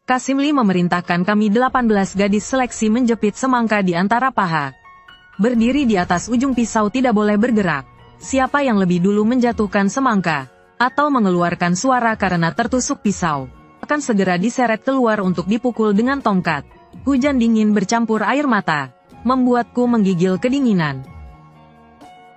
Kasim Li memerintahkan kami 18 gadis seleksi menjepit semangka di antara paha. Berdiri di atas ujung pisau tidak boleh bergerak. Siapa yang lebih dulu menjatuhkan semangka, atau mengeluarkan suara karena tertusuk pisau, akan segera diseret keluar untuk dipukul dengan tongkat. Hujan dingin bercampur air mata, membuatku menggigil kedinginan.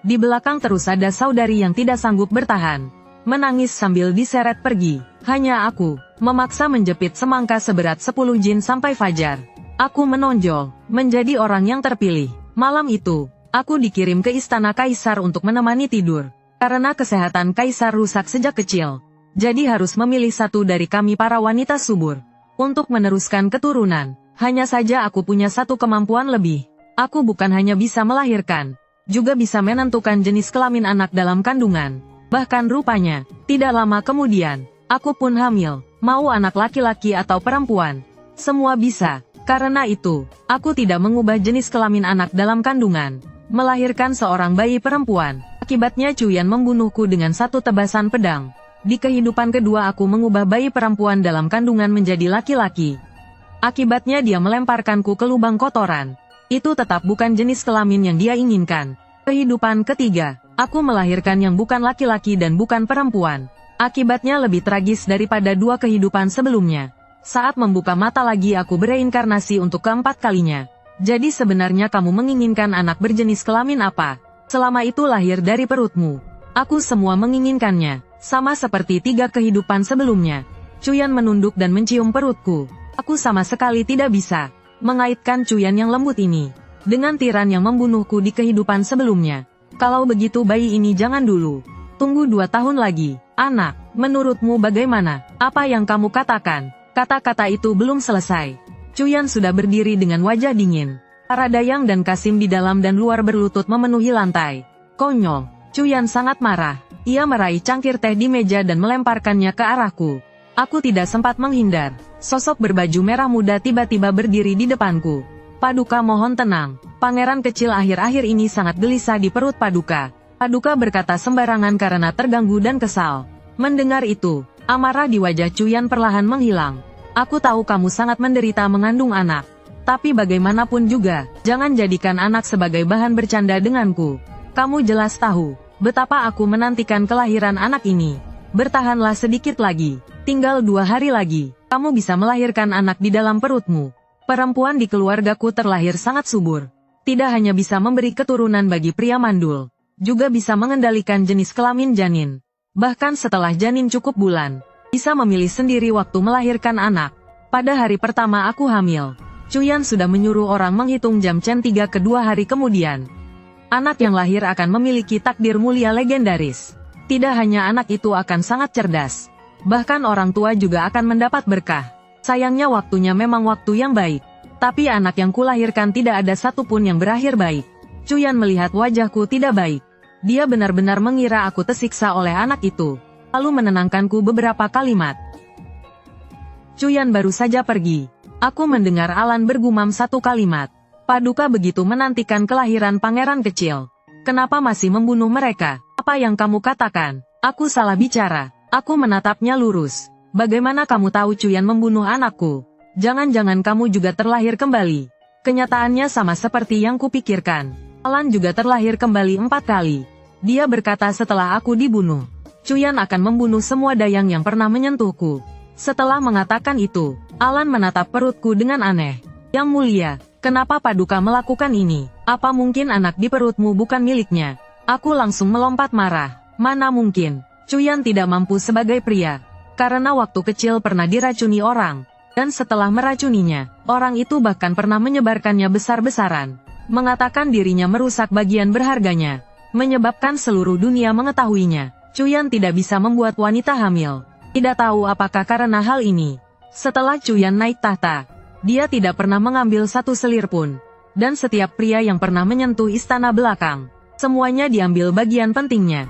Di belakang terus ada saudari yang tidak sanggup bertahan, menangis sambil diseret pergi. Hanya aku, memaksa menjepit semangka seberat 10 jin sampai fajar. Aku menonjol, menjadi orang yang terpilih. Malam itu, aku dikirim ke istana kaisar untuk menemani tidur. Karena kesehatan kaisar rusak sejak kecil, jadi harus memilih satu dari kami para wanita subur untuk meneruskan keturunan. Hanya saja aku punya satu kemampuan lebih. Aku bukan hanya bisa melahirkan, juga bisa menentukan jenis kelamin anak dalam kandungan. Bahkan rupanya, tidak lama kemudian, aku pun hamil, mau anak laki-laki atau perempuan. Semua bisa. Karena itu, aku tidak mengubah jenis kelamin anak dalam kandungan. Melahirkan seorang bayi perempuan. Akibatnya Cuyan membunuhku dengan satu tebasan pedang. Di kehidupan kedua aku mengubah bayi perempuan dalam kandungan menjadi laki-laki. Akibatnya dia melemparkanku ke lubang kotoran. Itu tetap bukan jenis kelamin yang dia inginkan. Kehidupan ketiga, aku melahirkan yang bukan laki-laki dan bukan perempuan. Akibatnya lebih tragis daripada dua kehidupan sebelumnya. Saat membuka mata lagi aku bereinkarnasi untuk keempat kalinya. Jadi sebenarnya kamu menginginkan anak berjenis kelamin apa? Selama itu lahir dari perutmu. Aku semua menginginkannya, sama seperti 3 kehidupan sebelumnya. Cuyan menunduk dan mencium perutku. Aku sama sekali tidak bisa mengaitkan Cuyan yang lembut ini dengan tiran yang membunuhku di kehidupan sebelumnya. Kalau begitu bayi ini jangan dulu. Tunggu 2 tahun lagi. Anak, menurutmu bagaimana? Apa yang kamu katakan? Kata-kata itu belum selesai. Cuyan sudah berdiri dengan wajah dingin. Para Dayang dan Kasim di dalam dan luar berlutut memenuhi lantai. Konyol. Cuyan sangat marah. Ia meraih cangkir teh di meja dan melemparkannya ke arahku. Aku tidak sempat menghindar. Sosok berbaju merah muda tiba-tiba berdiri di depanku. Paduka mohon tenang. Pangeran kecil akhir-akhir ini sangat gelisah di perut Paduka. Paduka berkata sembarangan karena terganggu dan kesal. Mendengar itu, amarah di wajah Cuyan perlahan menghilang. Aku tahu kamu sangat menderita mengandung anak. Tapi bagaimanapun juga, jangan jadikan anak sebagai bahan bercanda denganku. Kamu jelas tahu betapa aku menantikan kelahiran anak ini. Bertahanlah sedikit lagi. Tinggal 2 hari lagi, kamu bisa melahirkan anak di dalam perutmu. Perempuan di keluargaku terlahir sangat subur. Tidak hanya bisa memberi keturunan bagi pria mandul, juga bisa mengendalikan jenis kelamin janin. Bahkan setelah janin cukup bulan, bisa memilih sendiri waktu melahirkan anak. Pada hari pertama aku hamil, Cuyan sudah menyuruh orang menghitung jam Chen 3 kedua hari kemudian. Anak yang lahir akan memiliki takdir mulia legendaris. Tidak hanya anak itu akan sangat cerdas, bahkan orang tua juga akan mendapat berkah. Sayangnya waktunya memang waktu yang baik. Tapi anak yang kulahirkan tidak ada satupun yang berakhir baik. Cuyan melihat wajahku tidak baik. Dia benar-benar mengira aku tersiksa oleh anak itu. Lalu menenangkanku beberapa kalimat. Cuyan baru saja pergi. Aku mendengar Alan bergumam satu kalimat. Paduka begitu menantikan kelahiran pangeran kecil. Kenapa masih membunuh mereka? Apa yang kamu katakan? Aku salah bicara. Aku menatapnya lurus. Bagaimana kamu tahu Cuyan membunuh anakku? Jangan-jangan kamu juga terlahir kembali. Kenyataannya sama seperti yang kupikirkan. Alan juga terlahir kembali 4 kali. Dia berkata setelah aku dibunuh, Cuyan akan membunuh semua Dayang yang pernah menyentuhku. Setelah mengatakan itu, Alan menatap perutku dengan aneh. Yang mulia, kenapa Paduka melakukan ini? Apa mungkin anak di perutmu bukan miliknya? Aku langsung melompat marah. Mana mungkin, Cuyan tidak mampu sebagai pria. Karena waktu kecil pernah diracuni orang. Dan setelah meracuninya, orang itu bahkan pernah menyebarkannya besar-besaran. Mengatakan dirinya merusak bagian berharganya. Menyebabkan seluruh dunia mengetahuinya. Cuyan tidak bisa membuat wanita hamil. Tidak tahu apakah karena hal ini. Setelah Cuyan naik tahta, dia tidak pernah mengambil satu selir pun. Dan setiap pria yang pernah menyentuh istana belakang, semuanya diambil bagian pentingnya.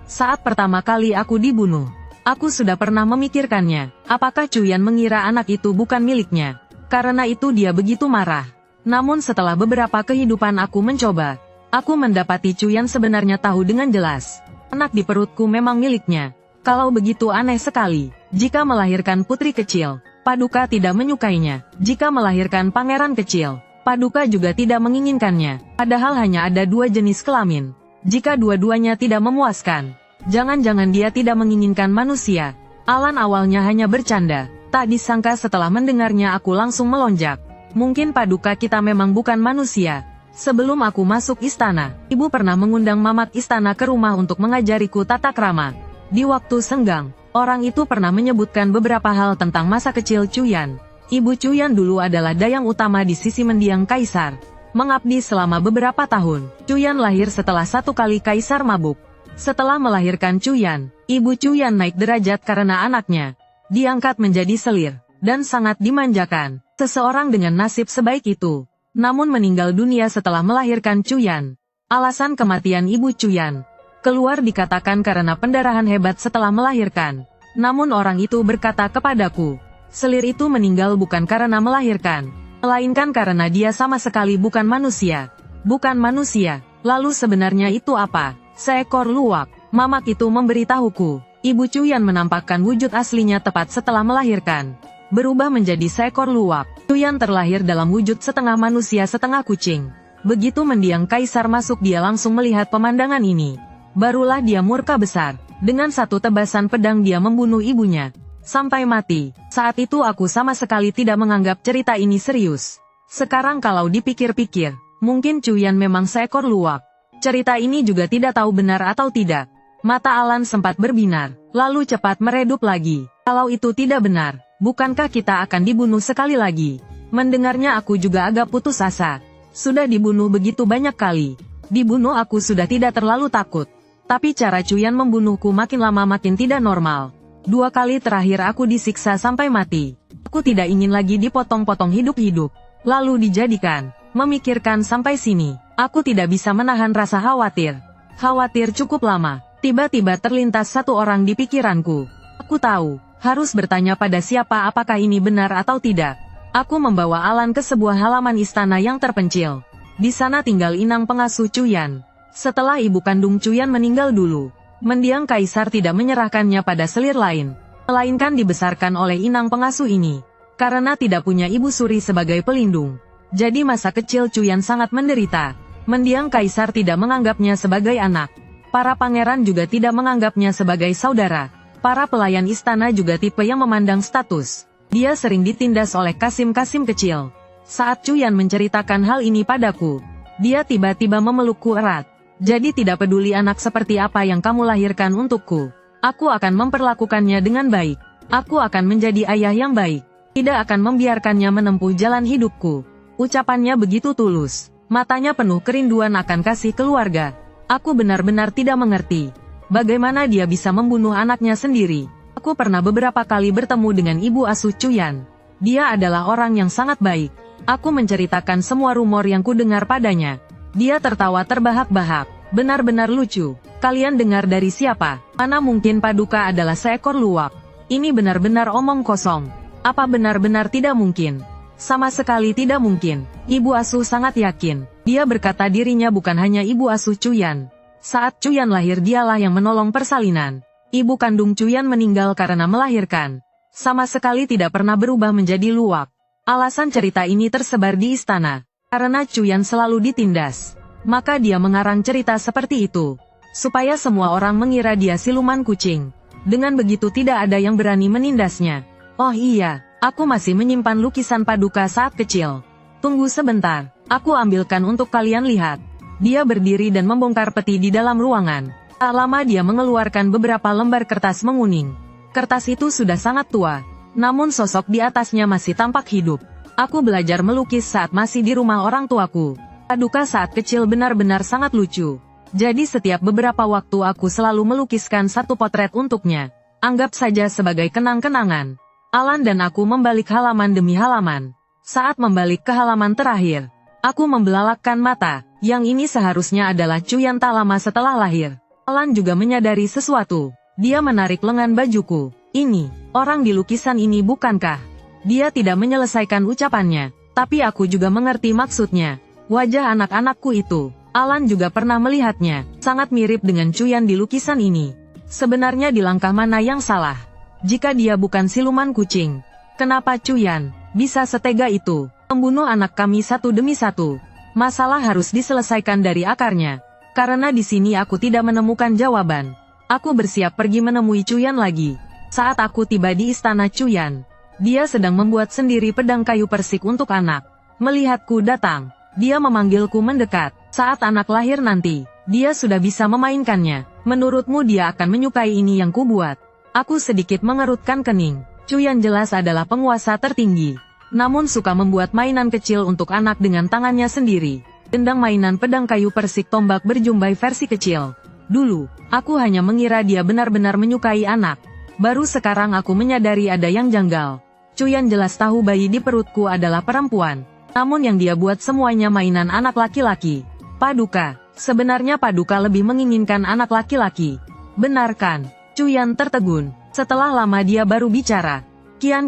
Saat pertama kali aku dibunuh, aku sudah pernah memikirkannya. Apakah Cuyan mengira anak itu bukan miliknya? Karena itu dia begitu marah. Namun setelah beberapa kehidupan aku mencoba, aku mendapati Cuyan sebenarnya tahu dengan jelas. Anak di perutku memang miliknya. Kalau begitu aneh sekali, jika melahirkan putri kecil, Paduka tidak menyukainya. Jika melahirkan pangeran kecil, Paduka juga tidak menginginkannya. Padahal hanya ada 2 jenis kelamin. Jika dua-duanya tidak memuaskan, jangan-jangan dia tidak menginginkan manusia. Alan awalnya hanya bercanda. Tak disangka setelah mendengarnya aku langsung melonjak. Mungkin Paduka kita memang bukan manusia. Sebelum aku masuk istana, ibu pernah mengundang mamat istana ke rumah untuk mengajariku tata krama. Di waktu senggang, orang itu pernah menyebutkan beberapa hal tentang masa kecil Cuyan. Ibu Cuyan dulu adalah dayang utama di sisi mendiang kaisar. Mengabdi selama beberapa tahun. Cuyan lahir setelah 1 kali kaisar mabuk. Setelah melahirkan Cuyan, ibu Cuyan naik derajat karena anaknya diangkat menjadi selir, dan sangat dimanjakan. Seseorang dengan nasib sebaik itu, namun meninggal dunia setelah melahirkan Cuyan. Alasan kematian ibu Cuyan keluar dikatakan karena pendarahan hebat setelah melahirkan. Namun orang itu berkata kepadaku, selir itu meninggal bukan karena melahirkan, melainkan karena dia sama sekali bukan manusia. Bukan manusia, lalu sebenarnya itu apa? Seekor luwak. Mamak itu memberitahuku, ibu Cuyan menampakkan wujud aslinya tepat setelah melahirkan. Berubah menjadi seekor luwak. Cuyan terlahir dalam wujud setengah manusia setengah kucing. Begitu mendiang kaisar masuk dia langsung melihat pemandangan ini. Barulah dia murka besar. Dengan 1 tebasan pedang dia membunuh ibunya sampai mati. Saat itu aku sama sekali tidak menganggap cerita ini serius. Sekarang kalau dipikir-pikir, mungkin Cuyan memang seekor luwak. Cerita ini juga tidak tahu benar atau tidak. Mata Alan sempat berbinar, lalu cepat meredup lagi. Kalau itu tidak benar, bukankah kita akan dibunuh sekali lagi? Mendengarnya aku juga agak putus asa. Sudah dibunuh begitu banyak kali. Dibunuh aku sudah tidak terlalu takut. Tapi cara Cuyan membunuhku makin lama makin tidak normal. 2 kali terakhir aku disiksa sampai mati. Aku tidak ingin lagi dipotong-potong hidup-hidup, lalu dijadikan. Memikirkan sampai sini, aku tidak bisa menahan rasa khawatir. Khawatir cukup lama. Tiba-tiba terlintas 1 orang di pikiranku. Aku tahu, harus bertanya pada siapa apakah ini benar atau tidak. Aku membawa Alan ke sebuah halaman istana yang terpencil. Di sana tinggal inang pengasuh Cuyan. Setelah ibu kandung Cuyan meninggal dulu, mendiang kaisar tidak menyerahkannya pada selir lain, melainkan dibesarkan oleh inang pengasuh ini. Karena tidak punya ibu suri sebagai pelindung, jadi masa kecil Cuyan sangat menderita. Mendiang kaisar tidak menganggapnya sebagai anak. Para pangeran juga tidak menganggapnya sebagai saudara. Para pelayan istana juga tipe yang memandang status. Dia sering ditindas oleh kasim-kasim kecil. Saat Cuyan menceritakan hal ini padaku, dia tiba-tiba memelukku erat. Jadi tidak peduli anak seperti apa yang kamu lahirkan untukku, aku akan memperlakukannya dengan baik. Aku akan menjadi ayah yang baik. Tidak akan membiarkannya menempuh jalan hidupku. Ucapannya begitu tulus. Matanya penuh kerinduan akan kasih keluarga. Aku benar-benar tidak mengerti. Bagaimana dia bisa membunuh anaknya sendiri. Aku pernah beberapa kali bertemu dengan ibu asuh Cuyan. Dia adalah orang yang sangat baik. Aku menceritakan semua rumor yang kudengar padanya. Dia tertawa terbahak-bahak. Benar-benar lucu. Kalian dengar dari siapa? Mana mungkin Paduka adalah seekor luwak? Ini benar-benar omong kosong. Apa benar-benar tidak mungkin? Sama sekali tidak mungkin. Ibu asuh sangat yakin. Dia berkata dirinya bukan hanya ibu asuh Cuyan. Saat Cuyan lahir dialah yang menolong persalinan. Ibu kandung Cuyan meninggal karena melahirkan. Sama sekali tidak pernah berubah menjadi luwak. Alasan cerita ini tersebar di istana. Karena Cuyan selalu ditindas, maka dia mengarang cerita seperti itu, supaya semua orang mengira dia siluman kucing. Dengan begitu tidak ada yang berani menindasnya. Oh iya, aku masih menyimpan lukisan Paduka saat kecil. Tunggu sebentar, aku ambilkan untuk kalian lihat. Dia berdiri dan membongkar peti di dalam ruangan. Tak lama dia mengeluarkan beberapa lembar kertas menguning. Kertas itu sudah sangat tua, namun sosok di atasnya masih tampak hidup. Aku belajar melukis saat masih di rumah orang tuaku. Paduka saat kecil benar-benar sangat lucu. Jadi setiap beberapa waktu aku selalu melukiskan 1 potret untuknya. Anggap saja sebagai kenang-kenangan. Alan dan aku membalik halaman demi halaman. Saat membalik ke halaman terakhir, aku membelalakkan mata. Yang ini seharusnya adalah Cuyan tak lama setelah lahir. Alan juga menyadari sesuatu. Dia menarik lengan bajuku. Ini, orang di lukisan ini bukankah? Dia tidak menyelesaikan ucapannya, tapi aku juga mengerti maksudnya. Wajah anak-anakku itu, Alan juga pernah melihatnya, sangat mirip dengan Cuyan di lukisan ini. Sebenarnya di langkah mana yang salah? Jika dia bukan siluman kucing, Kenapa Cuyan bisa setega itu membunuh anak kami satu demi satu? Masalah harus diselesaikan dari akarnya. Karena di sini aku tidak menemukan jawaban. Aku bersiap pergi menemui Cuyan lagi. Saat aku tiba di istana Cuyan, dia sedang membuat sendiri pedang kayu persik untuk anak. Melihatku datang, dia memanggilku mendekat. Saat anak lahir nanti, dia sudah bisa memainkannya. Menurutmu dia akan menyukai ini yang kubuat? Aku sedikit mengerutkan kening. Cuyan jelas adalah penguasa tertinggi, namun suka membuat mainan kecil untuk anak dengan tangannya sendiri. Gendang mainan pedang kayu persik tombak berjumbai versi kecil. Dulu, aku hanya mengira dia benar-benar menyukai anak. Baru sekarang aku menyadari ada yang janggal. Cuyan jelas tahu bayi di perutku adalah perempuan, namun yang dia buat semuanya mainan anak laki-laki. Paduka, sebenarnya Paduka lebih menginginkan anak laki-laki. Benar kan? Cuyan tertegun. Setelah lama dia baru bicara. Kian,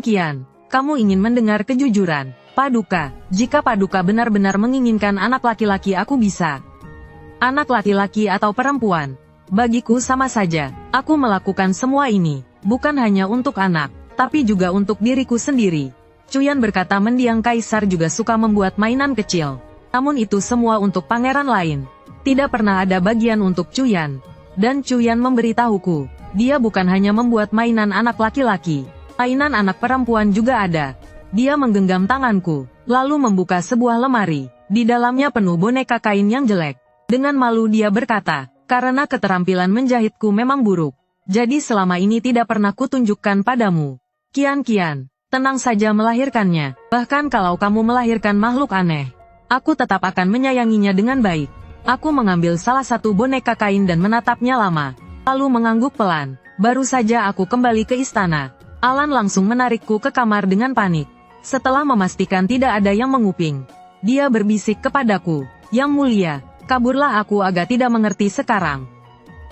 kamu ingin mendengar kejujuran? Paduka, jika Paduka benar-benar menginginkan anak laki-laki aku bisa. Anak laki-laki atau perempuan, bagiku sama saja. Aku melakukan semua ini, bukan hanya untuk anak, tapi juga untuk diriku sendiri. Cuyan berkata mendiang kaisar juga suka membuat mainan kecil. Namun itu semua untuk pangeran lain. Tidak pernah ada bagian untuk Cuyan. Dan Cuyan memberitahuku, dia bukan hanya membuat mainan anak laki-laki, mainan anak perempuan juga ada. Dia menggenggam tanganku, lalu membuka sebuah lemari. Di dalamnya penuh boneka kain yang jelek. Dengan malu dia berkata, karena keterampilan menjahitku memang buruk, jadi selama ini tidak pernah kutunjukkan padamu. Kian, tenang saja melahirkannya. Bahkan kalau kamu melahirkan makhluk aneh, aku tetap akan menyayanginya dengan baik. Aku mengambil salah satu boneka kain dan menatapnya lama, lalu mengangguk pelan. Baru saja aku kembali ke istana, Alan langsung menarikku ke kamar dengan panik. Setelah memastikan tidak ada yang menguping, dia berbisik kepadaku, Yang Mulia, kaburlah. Aku agak tidak mengerti sekarang.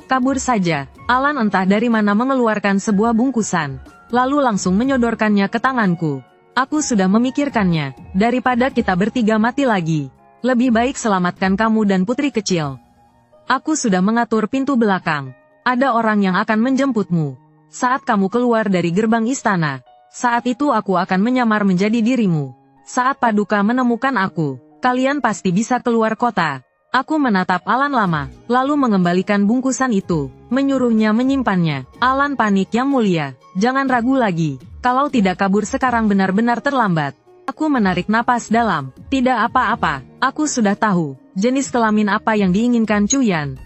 Kabur saja. Alan entah dari mana mengeluarkan sebuah bungkusan, lalu langsung menyodorkannya ke tanganku. Aku sudah memikirkannya, daripada kita bertiga mati lagi, lebih baik selamatkan kamu dan putri kecil. Aku sudah mengatur pintu belakang. Ada orang yang akan menjemputmu saat kamu keluar dari gerbang istana. Saat itu aku akan menyamar menjadi dirimu. Saat Paduka menemukan aku, kalian pasti bisa keluar kota. Aku menatap Alan lama, lalu mengembalikan bungkusan itu, menyuruhnya menyimpannya. Alan panik, Yang Mulia, jangan ragu lagi. Kalau tidak kabur sekarang benar-benar terlambat. Aku menarik napas dalam. Tidak apa-apa, aku sudah tahu jenis kelamin apa yang diinginkan Cuyan.